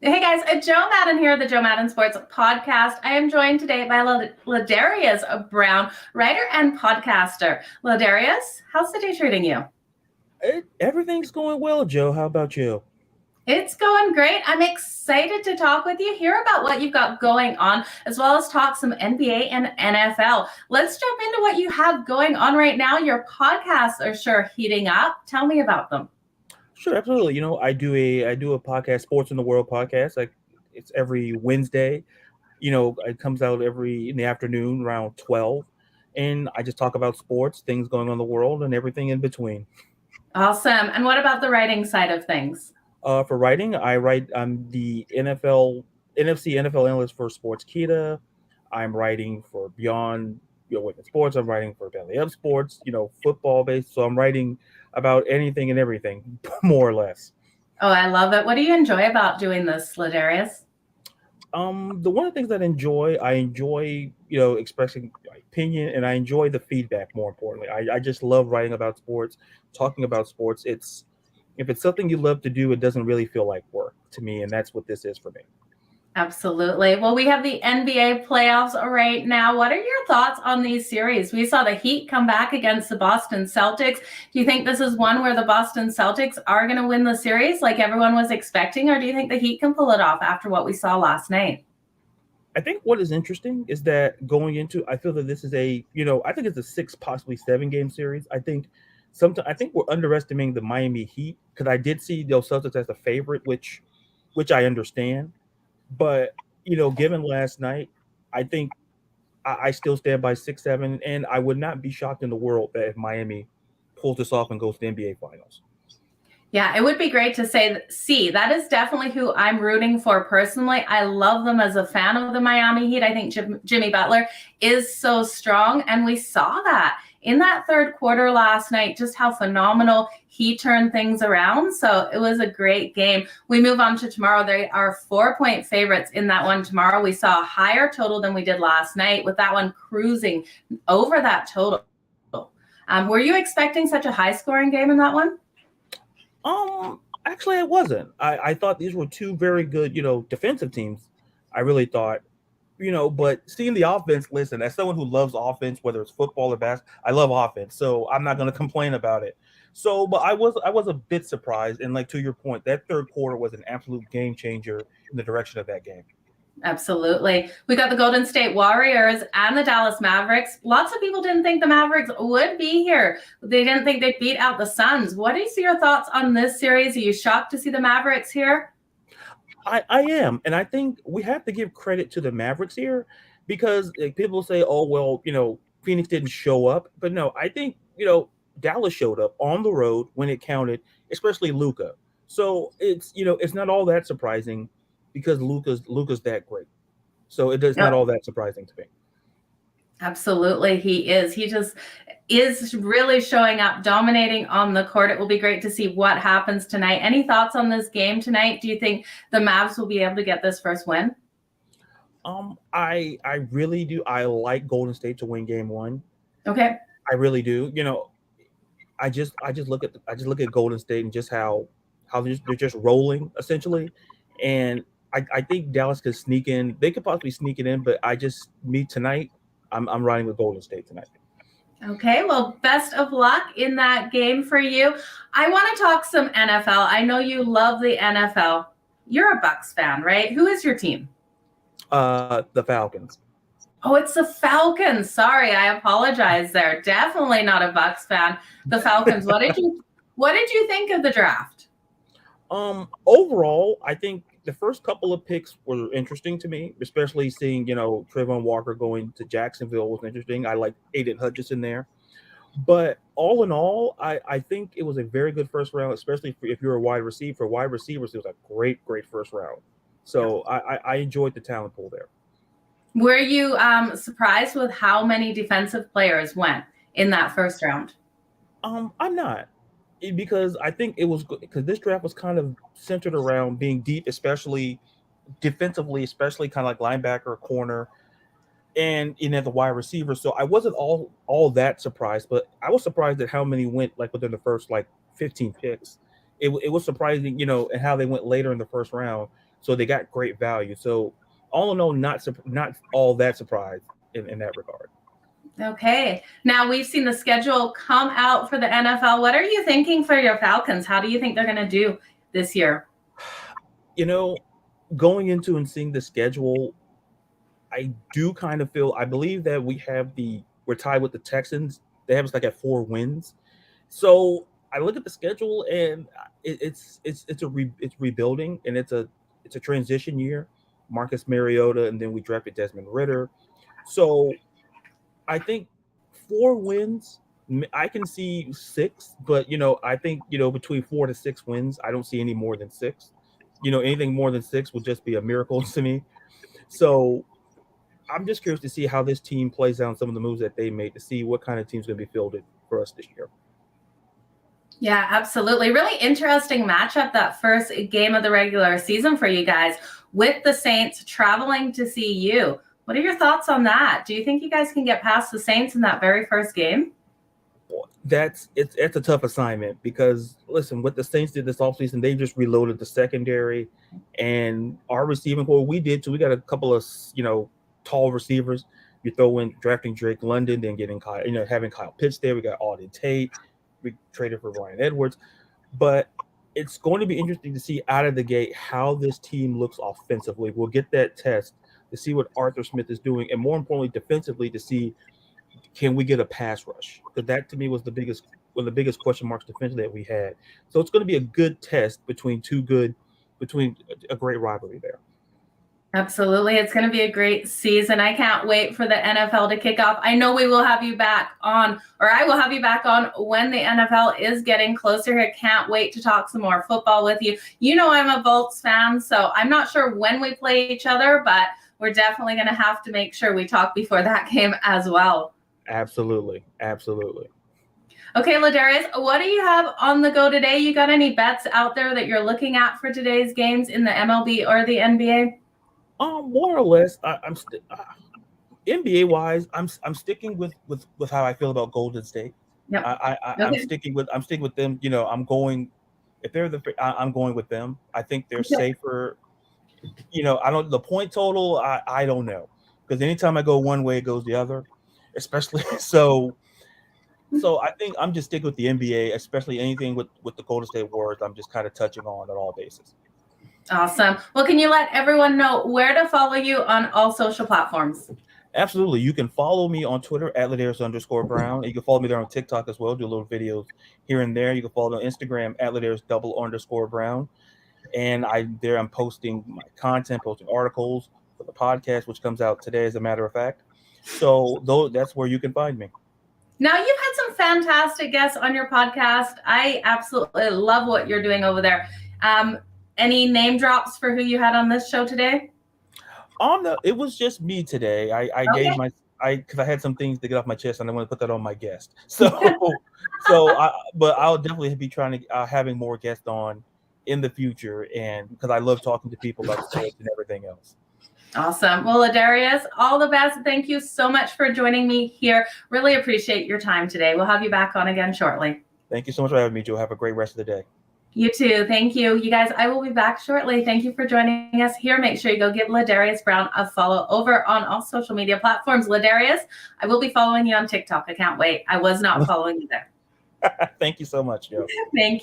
Hey guys, Joe Madden here, the Joe Madden Sports Podcast. I am joined today by LaDarius Brown, writer and podcaster. LaDarius, how's the day treating you? Everything's going well, Joe. How about you? It's going great. I'm excited to talk with you, hear about what you've got going on, as well as talk some NBA and NFL. Let's jump into what you have going on right now. Your podcasts are sure heating up. Tell me about them. Sure, absolutely. I do a podcast, Sports in the World podcast. Like it's every Wednesday. It comes out every in the afternoon around 12, and I just talk about sports, things going on in the world, and everything in between. Awesome. And what about the writing side of things? For writing, I write. I'm the NFL NFC NFL analyst for Sports Kita. I'm writing for Beyond Women's Sports. I'm writing for Belly Up Sports. Football based. So I'm writing about anything and everything, more or less. Oh, I love it. What do you enjoy about doing this, LaDarius? The one of the things that I enjoy, expressing my opinion, and I enjoy the feedback. More importantly, I just love writing about sports, talking about sports. It's if it's something you love to do, it doesn't really feel like work to me, and that's what this is for me. Absolutely. Well, we have the NBA playoffs right now. What are your thoughts on these series? We saw the Heat come back against the Boston Celtics. Do you think this is one where the Boston Celtics are going to win the series like everyone was expecting, or do you think the Heat can pull it off after what we saw last night? I think what is interesting is that going into, I feel that this is I think it's a six, possibly 7 game series. I think we're underestimating the Miami Heat because I did see those Celtics as a favorite, which I understand. But given last night, I think I still stand by 6-7, and I would not be shocked in the world that if Miami pulls this off and goes to the NBA Finals. Yeah, it would be great to see. That is definitely who I'm rooting for personally. I love them as a fan of the Miami Heat. I think Jimmy Butler is so strong, and we saw that in that third quarter last night, just how phenomenal he turned things around. So it was a great game. We move on to tomorrow. They are 4-point favorites in that one tomorrow. We saw a higher total than we did last night with that one cruising over that total. Were you expecting such a high-scoring game in that one? Actually, I wasn't. I thought these were two very good, defensive teams. I really thought, but seeing the offense, listen, as someone who loves offense, whether it's football or basketball, I love offense, so I'm not going to complain about it. So, but I was a bit surprised, and like to your point, that third quarter was an absolute game changer in the direction of that game. Absolutely. We got the Golden State Warriors and the Dallas Mavericks. Lots of people didn't think the Mavericks would be here. They didn't think they'd beat out the Suns. What is your thoughts on this series? Are you shocked to see the Mavericks here? I am, and I think we have to give credit to the Mavericks here because people say, "Oh, well, Phoenix didn't show up," but no, I think Dallas showed up on the road when it counted, especially Luca. So it's not all that surprising because Luca's that great. So it is not Yep. all that surprising to me. Absolutely, he is. He just is really showing up, dominating on the court. It will be great to see what happens tonight. Any thoughts on this game tonight? Do you think the Mavs will be able to get this first win? I really do. I like Golden State to win Game One. Okay. I really do. I just look at Golden State and just how they're just rolling essentially, and I think Dallas could sneak in. They could possibly sneak it in, but me tonight. I'm riding with Golden State tonight. Okay, well, best of luck in that game for you. I want to talk some NFL. I know you love the NFL. You're a Bucks fan, right? Who is your team? The Falcons. Oh, it's the Falcons. Sorry, I apologize there. Definitely not a Bucks fan. The Falcons. What did you think of the draft? Overall, I think the first couple of picks were interesting to me, especially seeing Trayvon Walker going to Jacksonville was interesting. I like Aiden Hutchinson there. But all in all, I think it was a very good first round, especially if you're a wide receiver. For wide receivers, it was a great, great first round. So I enjoyed the talent pool there. Were you surprised with how many defensive players went in that first round? I'm not because I think it was because this draft was kind of centered around being deep, especially defensively, especially kind of like linebacker, corner, and the wide receiver. So I wasn't all that surprised, but I was surprised at how many went like within the first like 15 picks. It was surprising, and how they went later in the first round. So they got great value. So all in all, not all that surprised in that regard. Okay. Now we've seen the schedule come out for the NFL. What are you thinking for your Falcons? How do you think they're going to do this year? Going into and seeing the schedule, I do kind of feel, I believe that we're tied with the Texans. They have us like at 4 wins. So I look at the schedule and it's rebuilding, and it's a transition year. Marcus Mariota, and then we drafted Desmond Ritter. So I think 4 wins. I can see 6, but I think between 4 to 6 wins, I don't see any more than 6. Anything more than 6 would just be a miracle to me. So I'm just curious to see how this team plays down some of the moves that they made, to see what kind of team's going to be fielded for us this year. Yeah, absolutely. Really interesting matchup, that first game of the regular season for you guys, with the Saints traveling to see you. What are your thoughts on that? Do you think you guys can get past the Saints in that very first game? It's a tough assignment, because listen, what the Saints did this offseason, they just reloaded the secondary, and our receiving core, we did too. We got a couple of tall receivers. You throw in drafting Drake London, then getting having Kyle Pitts there. We got Auden Tate. We traded for Ryan Edwards. But it's going to be interesting to see out of the gate how this team looks offensively. We'll get that test to see what Arthur Smith is doing, and more importantly, defensively, to see, can we get a pass rush? Because that to me was one of the biggest question marks defensively that we had. So it's going to be a good test between a great rivalry there. Absolutely. It's going to be a great season. I can't wait for the NFL to kick off. I know we will have you back on, or I will have you back on when the NFL is getting closer. I can't wait to talk some more football with you. I'm a Bolts fan, so I'm not sure when we play each other, but we're definitely going to have to make sure we talk before that game as well. Absolutely. Absolutely. Okay, LaDarius, what do you have on the go today? You got any bets out there that you're looking at for today's games in the MLB or the NBA? More or less, I'm NBA wise, I'm sticking with how I feel about Golden State. Yep. I'm sticking with them. I'm going, if they're I'm going with them. I think they're safer. The point total, I don't know, because anytime I go one way, it goes the other, especially so I think I'm just sticking with the NBA, especially anything with the Golden State Warriors. I'm just kind of touching on all bases. Awesome. Well, can you let everyone know where to follow you on all social platforms? Absolutely. You can follow me on Twitter at LaDarius_Brown. You can follow me there on TikTok as well. Do little videos here and there. You can follow me on Instagram at LaDarius_Brown. And I'm posting my content, posting articles for the podcast, which comes out today, as a matter of fact. So that's where you can find me. Now, you've had some fantastic guests on your podcast. I absolutely love what you're doing over there. Any name drops for who you had on this show today? It was just me today. I gave because I had some things to get off my chest, and I want to put that on my guest. But I'll definitely be trying to having more guests on in the future, and because I love talking to people about sports and everything else. Awesome. Well, LaDarius, all the best. Thank you so much for joining me here. Really appreciate your time today. We'll have you back on again shortly. Thank you so much for having me, Joe. Have a great rest of the day. You too. Thank you. You guys, I will be back shortly. Thank you for joining us here. Make sure you go give LaDarius Brown a follow over on all social media platforms. LaDarius, I will be following you on TikTok. I can't wait. I was not following you there. Thank you so much, Joe. Thank you.